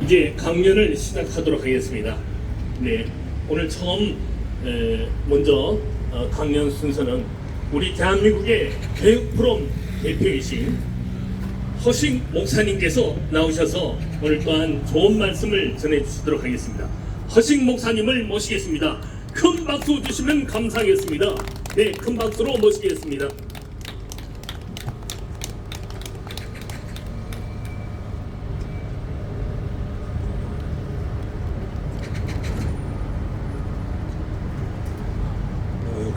이제 강연을 시작하도록 하겠습니다. 네, 오늘 처음 먼저 강연 순서는 우리 대한민국의 교육 포럼 대표이신 허식 목사님께서 나오셔서 오늘 또한 좋은 말씀을 전해주시도록 하겠습니다. 허식 목사님을 모시겠습니다. 큰 박수 주시면 감사하겠습니다. 네, 큰 박수로 모시겠습니다.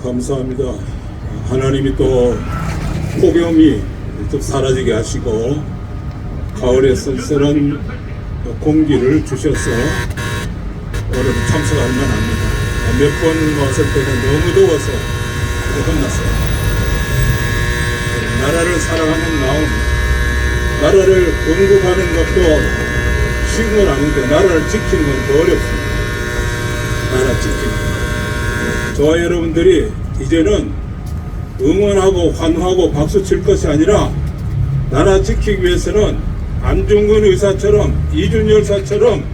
감사합니다. 하나님이 또 폭염이 좀 사라지게 하시고 가을에 쓸쓸한 공기를 주셔서 오늘 참석할 만합니다. 몇 번 왔을 때는 너무 더워서 혼났어요. 나라를 사랑하는 마음, 나라를 건국하는 것도 쉬운 건 아닌데 나라를 지키는 건 더 어렵습니다. 나라 지키는 거. 저와 여러분들이 이제는 응원하고 환호하고 박수 칠 것이 아니라 나라 지키기 위해서는 안중근 의사처럼 이준 열사처럼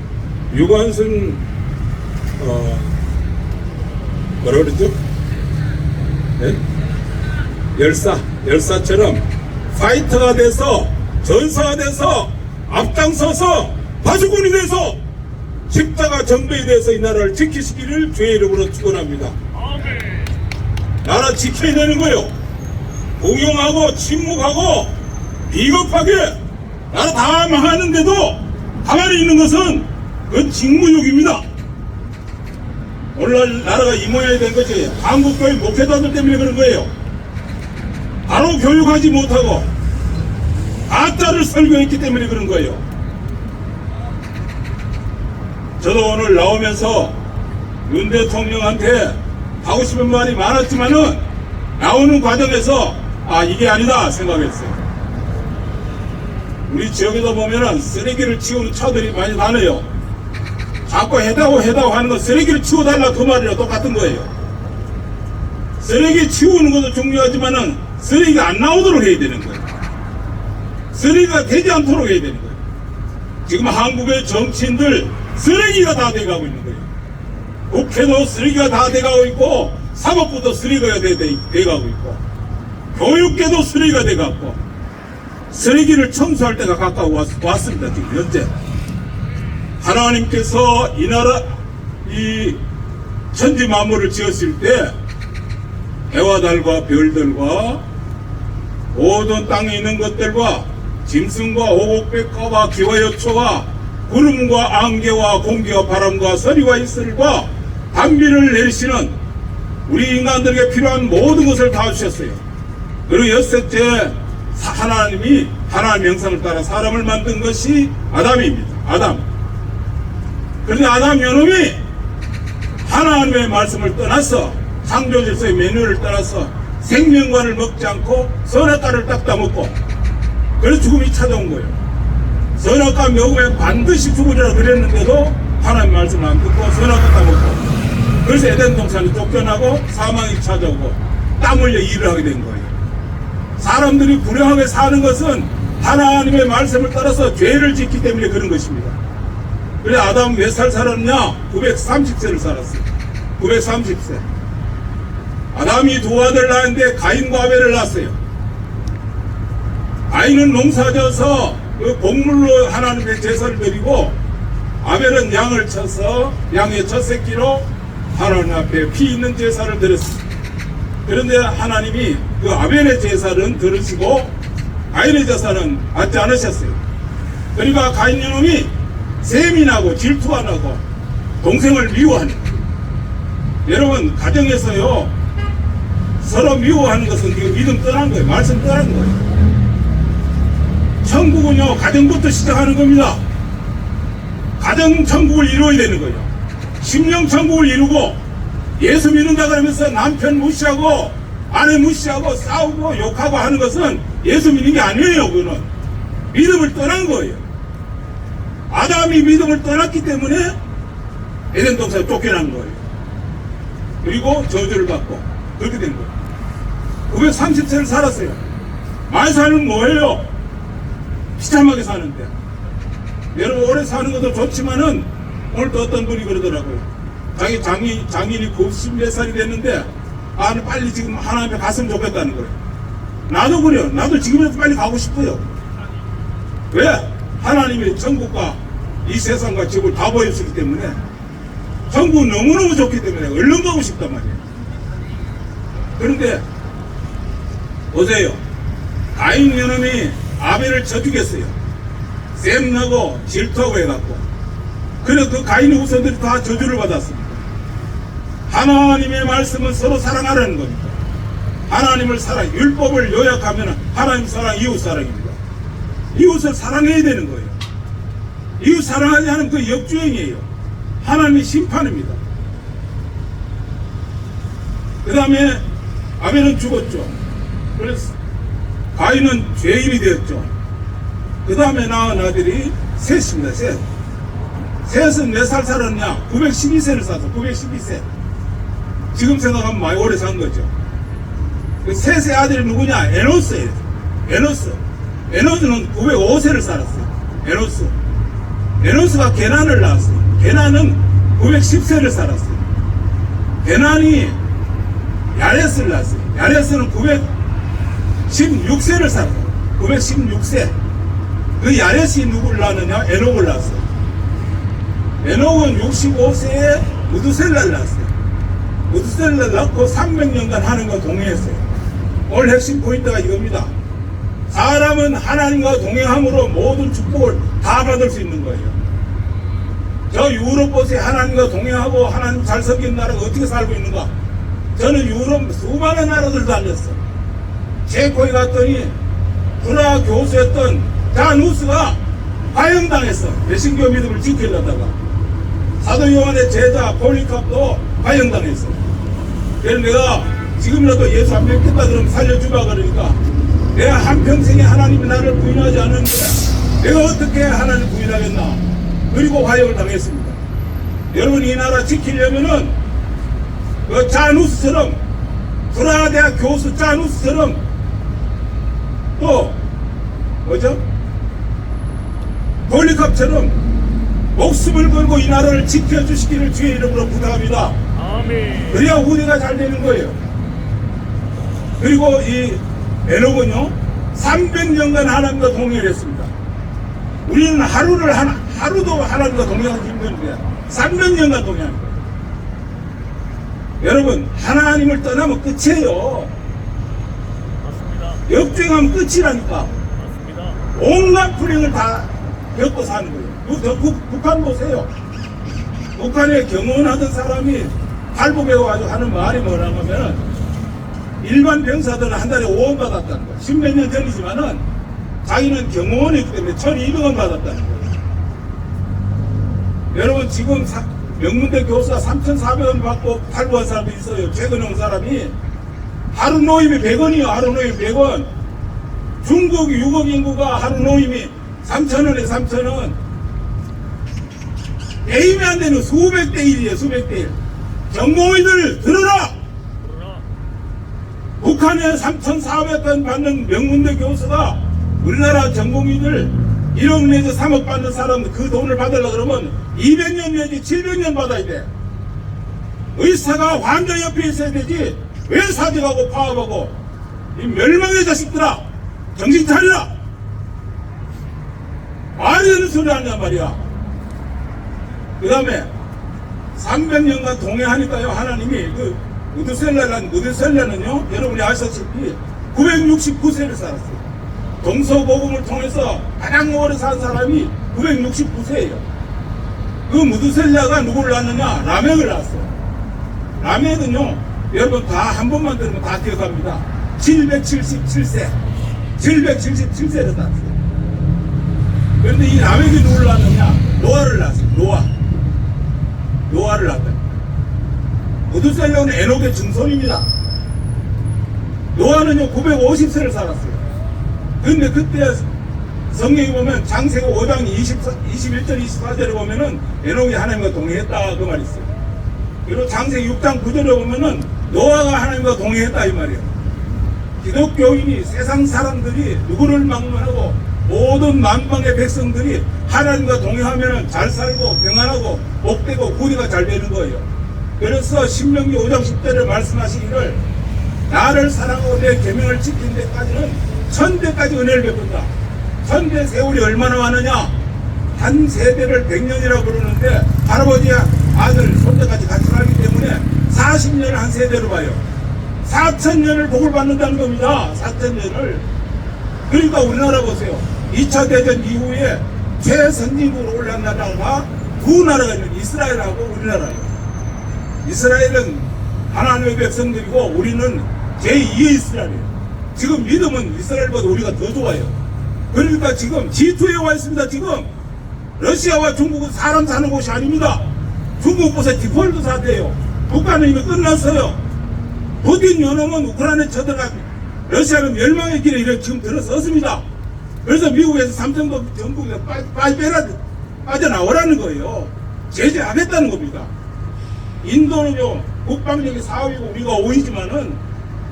유관순 뭐라 그러죠? 네? 열사처럼 파이터가 돼서 전사가 돼서 앞장서서 바주군이 돼서 십자가 전배에 대해서 이 나라를 지키시기를 주의 이름으로 축원합니다. 나라 지켜야 되는 거요. 공용하고 침묵하고 비겁하게 나라 다 망하는데도 가만히 있는 것은 그건 직무욕입니다. 오늘날 나라가 이 모양이 된 것이 한국교육 목회자들 때문에 그런 거예요. 바로 교육하지 못하고 가짜를 설교했기 때문에 그런 거예요. 저도 오늘 나오면서 윤 대통령한테 하고 싶은 말이 많았지만은 나오는 과정에서 이게 아니다 생각했어요. 우리 지역에서 보면은 쓰레기를 치우는 차들이 많이 다녀요. 자꾸 해다오 하는 건 쓰레기를 치워달라 그 말이랑 똑같은 거예요. 쓰레기 치우는 것도 중요하지만은 쓰레기가 안 나오도록 해야 되는 거예요. 쓰레기가 되지 않도록 해야 되는 거예요. 지금 한국의 정치인들 쓰레기가 다 돼가고 있는 거예요. 국회도 쓰레기가 다 돼가고 있고 사법부도 쓰레기가 돼가고 있고 교육계도 쓰레기가 돼가고 쓰레기를 청소할 때가 가까워 왔습니다. 지금 현재 하나님께서 이 나라 이 천지 만물을 지었을 때 해와 달과 별들과 모든 땅에 있는 것들과 짐승과 오곡백과와 기와 여초와 구름과 안개와 공기와 바람과 서리와 이슬과 단비를 내리시는 우리 인간들에게 필요한 모든 것을 다 주셨어요. 그리고 여섯째 하나님이 하나님의 형상을 따라 사람을 만든 것이 아담입니다. 아담. 그런데 아담 요놈이 하나님의 말씀을 떠나서 창조질서의 매뉴얼을 따라서 생명과를 먹지 않고 선악과를 딱 따먹고 그래서 죽음이 찾아온 거예요. 선악과 먹으면 반드시 죽으리라 그랬는데도 하나님 말씀을 안 듣고 선악과 따먹고 그래서 에덴 동산에 쫓겨나고 사망이 찾아오고 땀 흘려 일을 하게 된 거예요. 사람들이 불행하게 사는 것은 하나님의 말씀을 따라서 죄를 짓기 때문에 그런 것입니다. 그래 아담 몇 살 살았냐? 930세를 살았어요. 930세. 아담이 두 아들을 낳았는데 가인과 아벨을 낳았어요. 가인은 농사져서 그 곡물로 하나님의 제사를 드리고 아벨은 양을 쳐서 양의 첫 새끼로 하나님 앞에 피 있는 제사를 드렸습니다. 그런데 하나님이 그 아벨의 제사는 들으시고 가인의 제사는 받지 않으셨어요. 그러니까 가인 놈이 세민하고 질투가 나고 동생을 미워하는 거예요. 여러분 가정에서요 서로 미워하는 것은 믿음 떠난 거예요. 말씀 떠난 거예요. 천국은요 가정부터 시작하는 겁니다. 가정 천국을 이루어야 되는 거예요. 심령 천국을 이루고 예수 믿는다 그러면서 남편 무시하고 아내 무시하고 싸우고 욕하고 하는 것은 예수 믿는 게 아니에요. 그거는 믿음을 떠난 거예요. 아담이 믿음을 떠났기 때문에 에덴 동산에 쫓겨난 거예요. 그리고 저주를 받고 그렇게 된 거예요. 930세를 살았어요. 많이 사는 뭐예요? 비참하게 사는데 여러분 오래 사는 것도 좋지만은 오늘도 어떤 분이 그러더라고요. 자기 장인이 90몇 살이 됐는데 빨리 지금 하나님에 갔으면 좋겠다는 거예요. 나도 그래요. 나도 지금이라도 빨리 가고 싶어요. 왜? 하나님이 천국과 이 세상과 지구를 다 보여주기 때문에 천국은 너무너무 좋기 때문에 얼른 가고 싶단 말이에요. 그런데 보세요. 가인 연놈이 아벨을 쳐 죽였어요. 셈나고 질투하고 해갖고. 그래서 그 가인의 후손들이 다 저주를 받았습니다. 하나님의 말씀은 서로 사랑하라는 겁니다. 하나님을 율법을 요약하면 하나님 사랑, 이웃 사랑입니다. 이웃을 사랑해야 되는 거예요. 이웃 사랑하지 않으면 그 역주행이에요. 하나님의 심판입니다. 그 다음에 아벨은 죽었죠. 그래서 가인은 죄인이 되었죠. 그 다음에 낳은 아들이 셋입니다. 셋은 몇 살 살았냐? 912세를 살았어. 912세. 지금 생각하면 많이 오래 산 거죠. 그 셋의 아들이 누구냐? 에노스예요. 에노스는 905세를 살았어요. 에노스가 게난을 낳았어요. 게난은 910세를 살았어요. 게난이 야레스를 낳았어요. 야레스는 916세를 살았어요. 916세. 그 야레스이 누구를 낳았느냐? 에녹을 낳았어요. 에녹은 65세에 무드셀라를 낳았어요. 무드셀라를 낳고 300년간 하나님과 동행했어요. 오늘 핵심 포인트가 이겁니다. 사람은 하나님과 동행함으로 모든 축복을 다 받을 수 있는 거예요. 저 유럽 보세요. 하나님과 동행하고 하나님 잘 섬기는 나라가 어떻게 살고 있는가? 저는 유럽 수많은 나라들 다녔어. 체코에 갔더니 프라 교수였던 자누스가 과형당했어. 개신교 믿음을 지키려다가. 사도 요한의 제자 폴리캅도 과형당했어. 그래서 내가 지금이라도 예수 안 믿겠다 그러면 살려주라 그러니까 내가 한평생에 하나님이 나를 부인하지 않는데 내가 어떻게 하나님을 부인하겠나. 그리고 과형을 당했습니다. 여러분 이 나라 지키려면은 그 자누스처럼 프라 대학 교수 자누스처럼 또 뭐죠? 폴리캅처럼 목숨을 걸고 이 나라를 지켜주시기를 주의 이름으로 부탁합니다. 아멘. 그래야 우리가 잘 되는 거예요. 그리고 이 에녹은요 300년간 하나님과 동행을 했습니다. 우리는 하루도 하나님과 동행하기 힘든데 300년간 동행하는 거예요. 여러분 하나님을 떠나면 끝이에요. 맞습니다. 역주행하면 끝이라니까. 맞습니다. 온갖 불행을 다 겪고 사는 거예요. 북한 보세요. 북한에 경호원하던 사람이 탈북해가지고 하는 말이 뭐라고 하면 일반 병사들은 한 달에 5원 받았다는 거예요. 10몇 년 전이지만은 자기는 경호원이기 때문에 1200원 받았다는 거예요. 여러분 지금 명문대 교수가 3400원 받고 탈북한 사람도 있어요. 최근에 온 사람이 하루 노임이 100원이요. 하루 노임 100원. 중국 6억 인구가 하루 노임이 3,000원에 3,000원. 게임이 안 되는 수백 대 1이에요. 수백 대 1. 정보인들 들어라! 북한에 3,400원 받는 명문대 교수가 우리나라 전공의들 1억 내지 3억 받는 사람 그 돈을 받으려고 그러면 200년 내지 700년 받아야 돼. 의사가 환자 옆에 있어야 되지. 왜 사직하고 파업하고 이 멸망의 자식들아 정신 차리라. 말이 되는 소리 하냐 말이야. 그 다음에 300년간 동행하니까요 하나님이 그 무드셀라는요 여러분이 아시다시피 969세를 살았어요. 동서고금을 통해서 가장 오래 산 사람이 969세예요. 그 무드셀라가 누구를 낳느냐? 라멕을 낳았어요. 라멕은요 여러분 다 한 번만 들으면 다 기억합니다. 777세 777세를 낳았어요. 그런데 이 라멕이 누구를 낳느냐? 노아를 낳았어요. 노아를 낳았다. 무드셀라는 에녹의 증손입니다. 노아는요 950세를 살았어요. 근데 그때 성경에 보면 창세기 5장 21절 24절에 보면은 에녹이 하나님과 동행했다 그 말이 있어요. 그리고 창세기 6장 9절에 보면은 노아가 하나님과 동행했다 이 말이에요. 기독교인이 세상 사람들이 누구를 막론하고 모든 만방의 백성들이 하나님과 동행하면 잘 살고 평안하고 복되고 구리가 잘 되는 거예요. 그래서 신명기 5장 10절에 말씀하시기를 나를 사랑하고 내 계명을 지킨 데까지는 천대까지 은혜를 베푼다. 천대 세월이 얼마나 많으냐? 한 세대를 100년이라고 부르는데 할아버지와 아들, 손자까지 같이 살기 때문에 40년을 한 세대로 봐요. 4,000년을 복을 받는다는 겁니다. 4,000년을. 그러니까 우리나라 보세요. 2차 대전 이후에 최선진국으로 올라간 나라가 두 나라가 있는 이스라엘하고 우리나라예요. 이스라엘은 하나님의 백성들이고 우리는 제2의 이스라엘이에요. 지금 믿음은 이스라엘보다 우리가 더 좋아요. 그러니까 지금 G2에 와 있습니다. 지금 러시아와 중국은 사람 사는 곳이 아닙니다. 중국 곳에 디폴트 사태예요. 북한은 이미 끝났어요. 푸틴 요놈은 우크라이나에 쳐들어가 러시아는 멸망의 길에 이렇게 지금 들어섰습니다. 그래서 미국에서 삼성도 전국에 빠져나오라는 거예요. 제재하겠다는 겁니다. 인도는요, 국방력이 4위고 우리가 5위지만은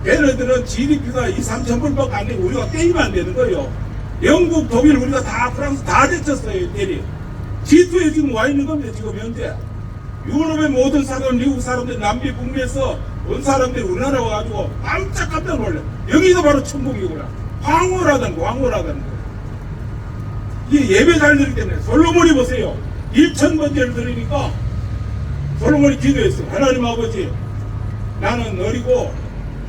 걔네들은 GDP가 2-3천 불밖에 안 되고 우리가 게임 안 되는 거예요. 영국, 독일, 우리가 다 프랑스 다 제쳤어요, 대리. G2에 지금 와 있는 겁니다, 지금 현재. 유럽의 모든 사람, 미국 사람들, 남미, 북미에서 온 사람들이 우리나라 와가지고 깜짝 놀래. 여기가 바로 천국이구나. 황홀하다는 거, 황홀하다는 거. 이게 예배 잘 드리기 때문에. 솔로몬이 보세요. 1,000번째를 드리니까 솔로몬이 기도했어요. 하나님 아버지, 나는 어리고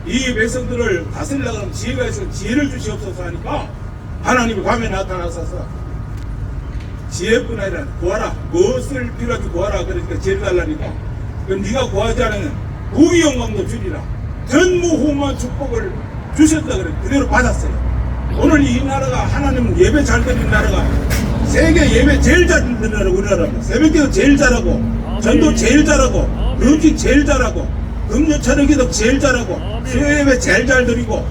이 백성들을 다스리려고 하면 지혜가 있어 지혜를 주시옵소서 하니까 하나님이 밤에 나타나셔서 지혜뿐 아니라 구하라. 무엇을 필요하게 구하라. 그러니까 지혜를 달라니까. 그럼 네가 구하지 않으면 부귀 영광도 주리라. 전무후무한 축복을 주셨다 그래. 그대로 받았어요. 오늘 이 나라가 하나님 예배 잘 드리는 나라가 세계 예배 제일 잘 드리는 나라가 우리나라입니다. 새벽기도 제일 잘하고 전도 제일 잘하고 금식 제일 잘하고 금요 철학기도 제일 잘하고 수요 예배 제일 잘 드리고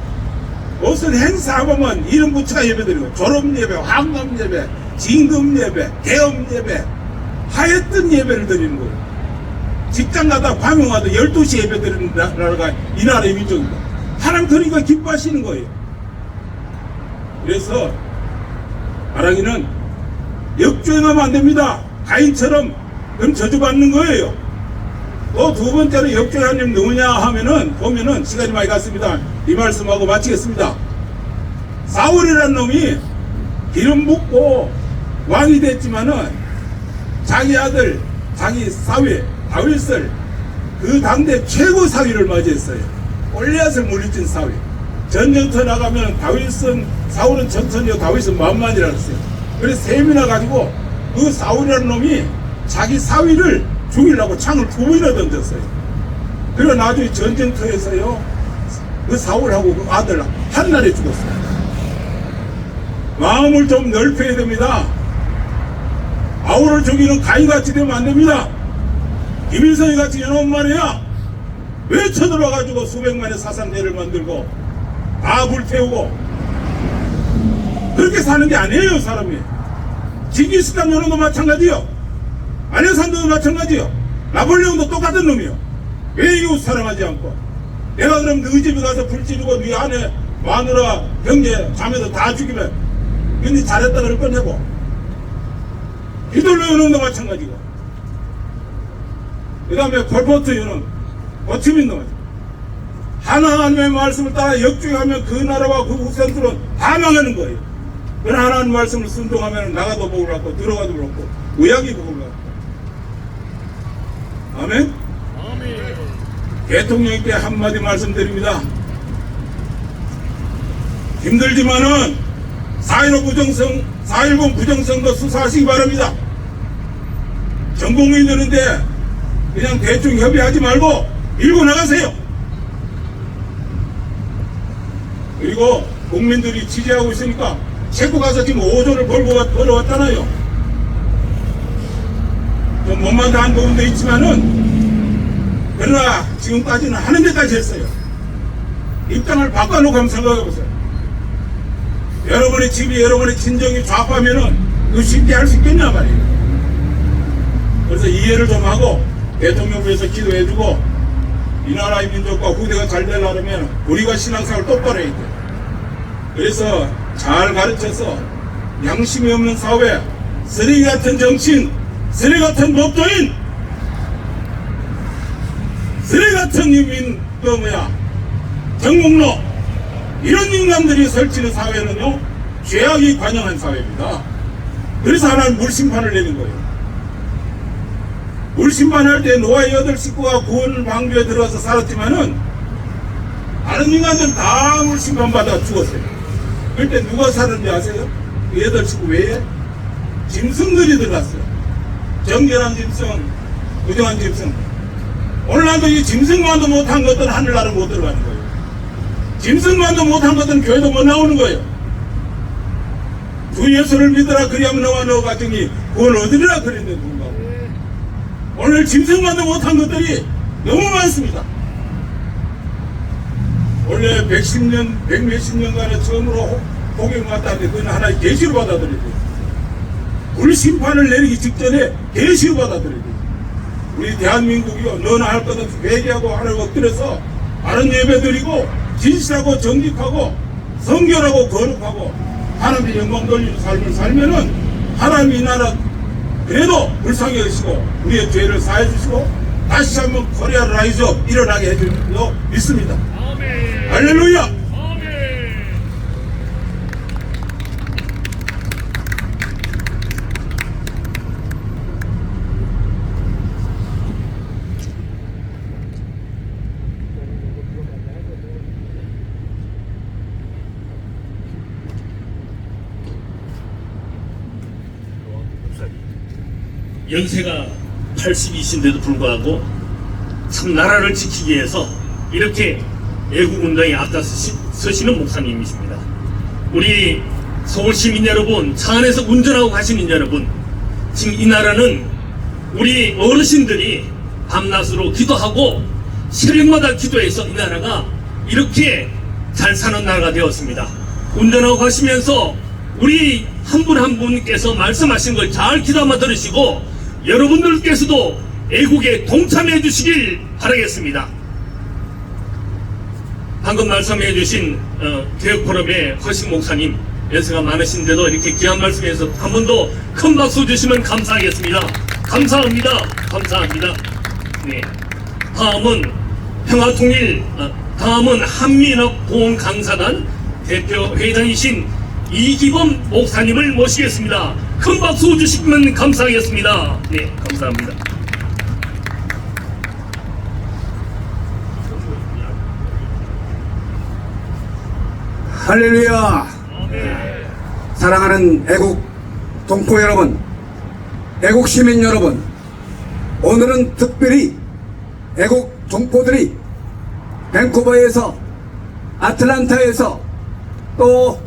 무슨 행사하면 이름 붙여가 예배 드리고 졸업 예배, 황금 예배, 진금 예배, 개업 예배 하였던 예배를 드리는 거예요. 직장 가다 방용 가다 12시 예배 드리는 나라가 이 나라의 민족입니다. 하나님 그러니까 기뻐하시는 거예요. 그래서 말하기는 역주행하면 안 됩니다. 가인처럼 그럼 저주받는 거예요. 또 두 번째로 역주행하는 누구냐 하면은 보면은 시간이 많이 갔습니다. 이 말씀하고 마치겠습니다. 사울이라는 놈이 기름 붓고 왕이 됐지만은 자기 아들, 자기 사위 다윗을 그 당대 최고 사위를 맞이했어요. 골리앗을 물리친 사위. 전쟁터 나가면 사울은 천천히요, 다윗은 만만이라 그랬어요. 그래서 셈이나 가지고 그 사울이라는 놈이 자기 사위를 죽이려고 창을 2번이나 던졌어요. 그리고 나중에 전쟁터에서요, 그 사울하고 그 아들 한날에 죽었어요. 마음을 좀 넓혀야 됩니다. 아우를 죽이는 가인같이 되면 안 됩니다. 김일성이 같이 이놈 말이야. 왜 쳐들어와가지고 수백만의 사상대를 만들고 다 불태우고 그렇게 사는 게 아니에요. 사람이 징기스칸 요놈도 마찬가지요. 안해산도 마찬가지요. 나폴레옹도 똑같은 놈이요. 왜 이웃 사랑하지 않고 내가 그럼 너희 집에 가서 불 지르고 네 아내 마누라 형제 자매도 다 죽이면 근데 잘했다 그럴 거냐고. 히틀러 요놈도 마찬가지고 그 다음에 폴포트 요놈 고치민 놈 하나님의 말씀을 따라 역주행하면 그 나라와 그 후손들은 다 망하는 거예요. 그러나 하나님 말씀을 순종하면 나가도 복을 받고 들어가도 복을 받고 의학이 복을 받고. 아멘? 아멘. 대통령께 한마디 말씀드립니다. 힘들지만은 4.10 부정선거 수사하시기 바랍니다. 전 국민이 되는데 그냥 대충 협의하지 말고 밀고 나가세요. 그리고 국민들이 지지하고 있으니까 체코 가서 지금 5조를 벌어왔잖아요. 좀 못만도 한 부분도 있지만은 그러나 지금까지는 하는 데까지 했어요. 입장을 바꿔놓고 한번 생각해보세요. 여러분의 집이 여러분의 친정이 좌파면은 그거 쉽게 할 수 있겠냐 말이에요. 그래서 이해를 좀 하고 대통령부에서 기도해주고 이 나라의 민족과 후대가 잘 되려면 우리가 신앙생활을 똑바로 해야 돼. 그래서 잘 가르쳐서 양심이 없는 사회, 쓰레기 같은 정치인, 쓰레기 같은 법조인, 쓰레기 같은 유민, 정목로, 이런 인간들이 설치는 사회는요, 죄악이 관영한 사회입니다. 그래서 하나님 물심판을 내린 거예요. 물심판할 때 노아의 8식구가 구원 방주에 들어가서 살았지만은 다른 인간들은 다 물심판 받아 죽었어요. 그때 누가 살았는지 아세요? 그 8식구 외에 짐승들이 들어갔어요. 정결한 짐승, 부정한 짐승. 오늘날도 이 짐승만도 못한 것들은 하늘나라 못 들어가는 거예요. 짐승만도 못한 것들은 교회도 못 나오는 거예요. 주 예수를 믿으라 그리하면 너와 너 가정이 구원을 얻으리라 그랬는데 누군가. 오늘 짐승만도 못한 것들이 너무 많습니다. 원래 100몇십 년간에 처음으로 복음을 받았는데 그건 하나의 계시로 받아들이고, 불심판을 내리기 직전에 계시로 받아들이고, 우리 대한민국이요, 너나 할 것 없이 회개하고 하나님 엎드려서 바른 예배 드리고 진실하고 정직하고 성결하고 거룩하고 하나님의 영광 돌리는 삶을 살면은 하나님이 이 나라 그래도 불쌍히 여기시고 우리의 죄를 사해 주시고 다시 한번 코리아 라이즈업 일어나게 해주는 거 믿습니다. 아멘. 할렐루야. 아멘. 연세가 82신데도 불구하고 참 나라를 지키기 위해서 이렇게 애국운동에 앞장서시는 목사님이십니다. 우리 서울시민 여러분, 차 안에서 운전하고 가시는 여러분, 지금 이 나라는 우리 어르신들이 밤낮으로 기도하고 새벽마다 기도해서 이 나라가 이렇게 잘 사는 나라가 되었습니다. 운전하고 가시면서 우리 한 분 한 분께서 말씀하신 걸 잘 귀담아 들으시고 여러분들께서도 애국에 동참해 주시길 바라겠습니다. 방금 말씀해 주신 교육포럼의 허식 목사님, 연세가 많으신데도 이렇게 귀한 말씀에서 한 번 더 큰 박수 주시면 감사하겠습니다. 감사합니다. 감사합니다. 네. 다음은 평화통일, 다음은 한민혁보훈강사단 대표 회장이신 이기범 목사님을 모시겠습니다. 큰 박수 주시면 감사하겠습니다. 네, 감사합니다. 할렐루야. 사랑하는 애국 동포 여러분, 애국 시민 여러분, 오늘은 특별히 애국 동포들이 밴쿠버에서, 아틀란타에서, 또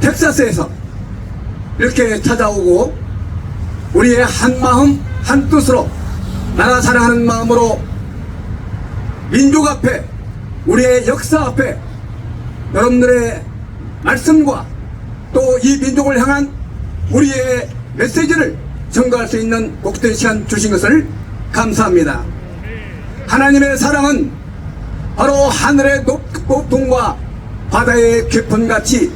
텍사스에서 이렇게 찾아오고 우리의 한 마음 한 뜻으로 나라 사랑하는 마음으로 민족 앞에, 우리의 역사 앞에 여러분들의 말씀과 또 이 민족을 향한 우리의 메시지를 전가할 수 있는 복된 시간 주신 것을 감사합니다. 하나님의 사랑은 바로 하늘의 높음과 바다의 깊음같이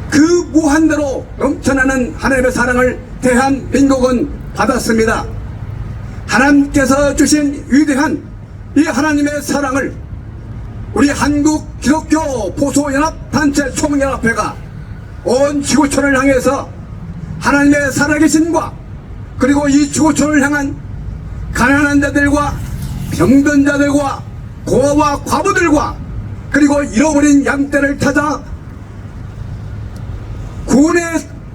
그 무한대로 넘쳐나는 하나님의 사랑을 대한민국은 받았습니다. 하나님께서 주신 위대한 이 하나님의 사랑을 우리 한국 기독교 보수연합단체 총연합회가 온 지구촌을 향해서 하나님의 살아계심과 그리고 이 지구촌을 향한 가난한 자들과 병든 자들과 고아와 과부들과 그리고 잃어버린 양떼를 찾아 구원의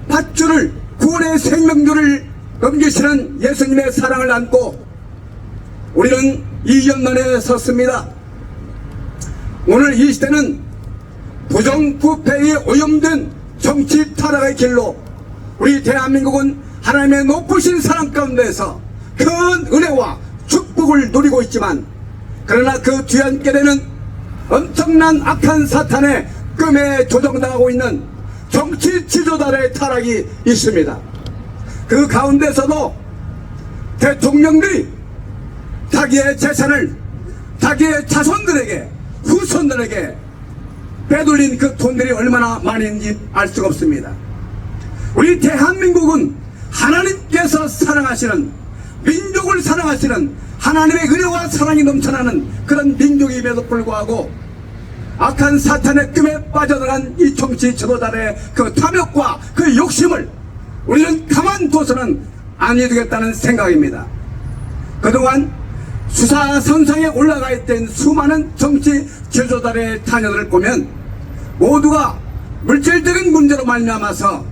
밧줄을, 구원의 생명줄을 넘기시는 예수님의 사랑을 안고 우리는 이 연단에 섰습니다. 오늘 이 시대는 부정부패에 오염된 정치 타락의 길로 우리 대한민국은 하나님의 높으신 사랑 가운데서 큰 은혜와 축복을 누리고 있지만, 그러나 그 뒤안길에는 엄청난 악한 사탄의 끔에 조정당하고 있는 정치 지도자의 타락이 있습니다. 그 가운데서도 대통령들이 자기의 재산을 자기의 자손들에게, 후손들에게 빼돌린 그 돈들이 얼마나 많은지 알 수가 없습니다. 우리 대한민국은 하나님께서 사랑하시는, 민족을 사랑하시는 하나님의 은혜와 사랑이 넘쳐나는 그런 민족임에도 불구하고 악한 사탄의 끔에 빠져들어간 이 정치 지도자의 그 탐욕과 그 욕심을 우리는 가만둬서는 아니 되겠다는 생각입니다. 그동안 수사선상에 올라가 있던 수많은 정치 지도자의 자녀들을 보면 모두가 물질적인 문제로 말미암아서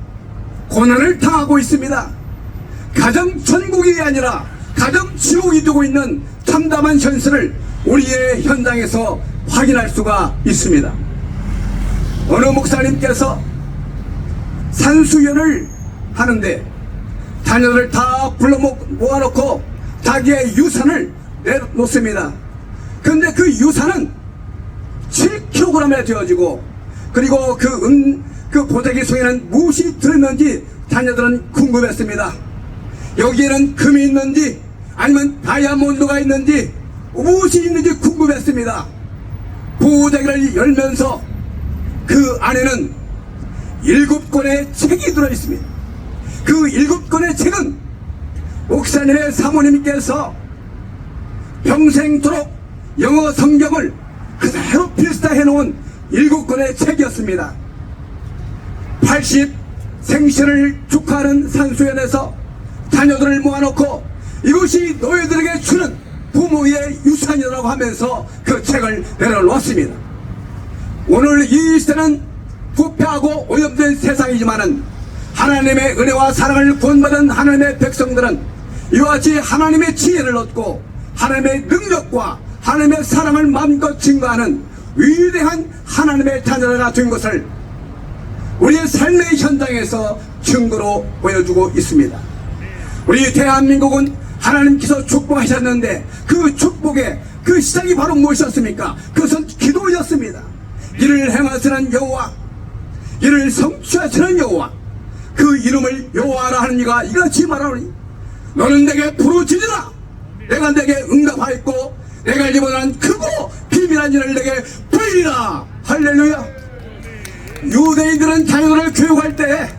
고난을 당하고 있습니다. 가정 천국이 아니라 가정 지옥이 되고 있는 참담한 현실을 우리의 현장에서 확인할 수가 있습니다. 어느 목사님께서 산수연을 하는데 자녀들을 다 불러 모아놓고 자기의 유산을 내놓습니다. 그런데 그 유산은 7kg에 되어지고, 그리고 그 보자기 속에는 무엇이 들었는지 자녀들은 궁금했습니다. 여기에는 금이 있는지 아니면 다이아몬드가 있는지 무엇이 있는지 궁금했습니다. 보자기를 열면서 그 안에는 7권의 책이 들어있습니다. 그 7권의 책은 목사님의 사모님께서 평생토록 영어 성경을 그대로 필사해 놓은 7권의 책이었습니다. 80 생신을 축하하는 산수연에서 자녀들을 모아놓고 이것이 너희들에게 주는 부모의 유산이라고 하면서 그 책을 내려놓았습니다. 오늘 이 시대는 부패하고 오염된 세상이지만은 하나님의 은혜와 사랑을 구원받은 하나님의 백성들은 이와 같이 하나님의 지혜를 얻고 하나님의 능력과 하나님의 사랑을 마음껏 증거하는 위대한 하나님의 자녀가 된 것을 우리의 삶의 현장에서 증거로 보여주고 있습니다. 우리 대한민국은 하나님께서 축복하셨는데 그 축복의 그 시작이 바로 무엇이었습니까? 그것은 기도였습니다. 이를 행하시는 여호와, 이를 성취하시는 여호와, 그 이름을 여호와라 하는 이가 이같이 말하노니 너는 내게 부르짖으라. 내가 내게 응답하였고 내가 일본한 크고 비밀한 일을 내게 보이리라. 할렐루야. 유대인들은 자녀들을 교육할 때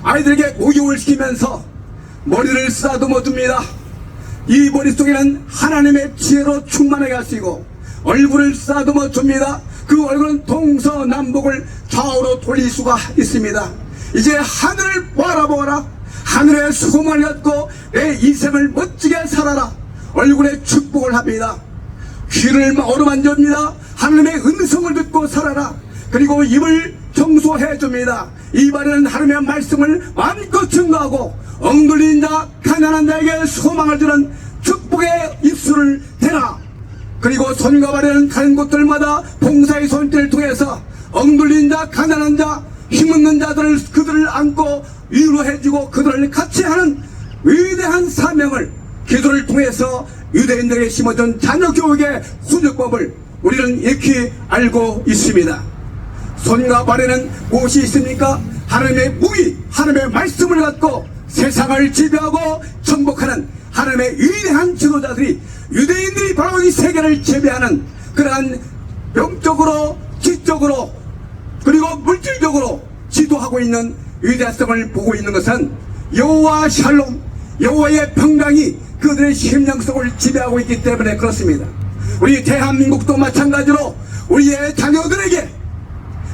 아이들에게 목욕을 시키면서 머리를 쓰다듬어 줍니다. 이 머릿속에는 하나님의 지혜로 충만하게 하시고 얼굴을 쓰다듬어 줍니다. 그 얼굴은 동서남북을 좌우로 돌릴 수가 있습니다. 이제 하늘을 바라보아라. 하늘의 수금을 갖고 내 인생을 멋지게 살아라. 얼굴에 축복을 합니다. 귀를 어루만집니다. 하나님의 음성을 듣고 살아라. 그리고 입을 청소해 줍니다. 입안에는 하나님의 말씀을 마음껏 증거하고 엉들린 자, 가난한 자에게 소망을 주는 축복의 입술을 대라. 그리고 손과 발에는 가는 곳들마다 봉사의 손길을 통해서 엉들린 자, 가난한 자, 힘없는 자들을 그들을 안고 위로해주고 그들을 같이 하는 위대한 사명을 기도를 통해서 유대인들에게 심어준 자녀 교육의 훈육법을 우리는 익히 알고 있습니다. 손과 발에는 무엇이 있습니까? 하나님의 무기, 하나님의 말씀을 갖고 세상을 지배하고 정복하는 하나님의 위대한 지도자들이 유대인들이 바로 이 세계를 지배하는 그러한 영적으로, 지적으로 그리고 물질적으로 지도하고 있는 위대성을 보고 있는 것은 여호와 샬롬, 여호와의 평강이 그들의 심령 속을 지배하고 있기 때문에 그렇습니다. 우리 대한민국도 마찬가지로 우리의 자녀들에게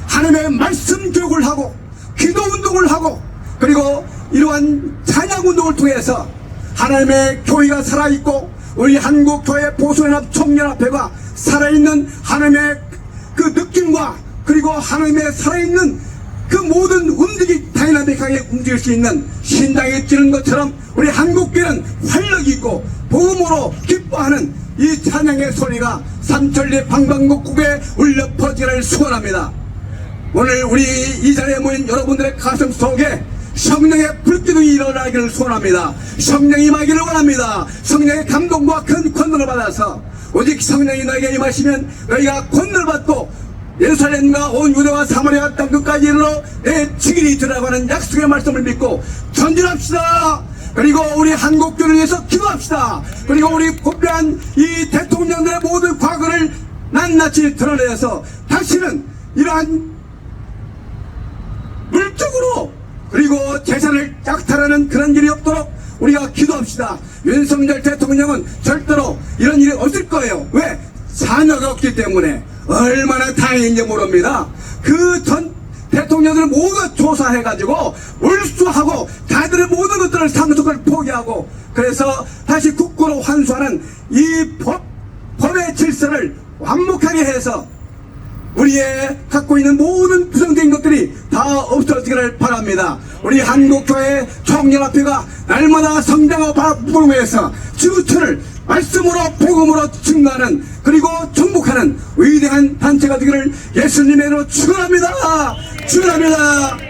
하나님의 말씀 교육을 하고 기도 운동을 하고 그리고 이러한 찬양 운동을 통해서 하나님의 교회가 살아있고 우리 한국교회 보수연합 총연합회가 살아있는 하나님의 그 느낌과 그리고 하나님의 살아있는 그 모든 움직이 다이나믹하게 움직일 수 있는 신당이 찌는 것처럼 우리 한국교회는 활력이 있고 복음으로 기뻐하는 이 찬양의 소리가 삼천리 방방곡곡에 울려 퍼지기를 소원합니다. 오늘 우리 이 자리에 모인 여러분들의 가슴 속에 성령의 불기둥이 일어나기를 소원합니다. 성령이 임하기를 원합니다. 성령의 감동과 큰 권능을 받아서 오직 성령이 너에게 임하시면 너희가 권능을 받고 예루살렘과 온 유대와 사마리아 땅 끝까지 이르러 내 증인이 되라고 하는 약속의 말씀을 믿고 전진합시다. 그리고 우리 한국교를 위해서 기도합시다. 그리고 우리 고귀한 이 대통령들의 모든 과거를 낱낱이 드러내서 다시는 이러한 물적으로 그리고 재산을 약탈하는 그런 일이 없도록 우리가 기도합시다. 윤석열 대통령은 절대로 이런 일이 없을 거예요. 왜? 자녀가 없기 때문에. 얼마나 다행인지 모릅니다. 그 전 대통령들을 모두 조사해가지고 몰수하고 자들의 모든 것들을 상속을 포기하고 그래서 다시 국고로 환수하는 이 법의 질서를 완벽하게 해서 우리의 갖고 있는 모든 부정된 것들이 다 없어지기를 바랍니다. 우리 한국교회 총연합회가 날마다 성장하고 바꾸고 해서 지구촌을 말씀으로 복음으로 증거하는 그리고 정복하는 위대한 단체가 되기를 예수님의 이름으로 축원합니다. 축원합니다.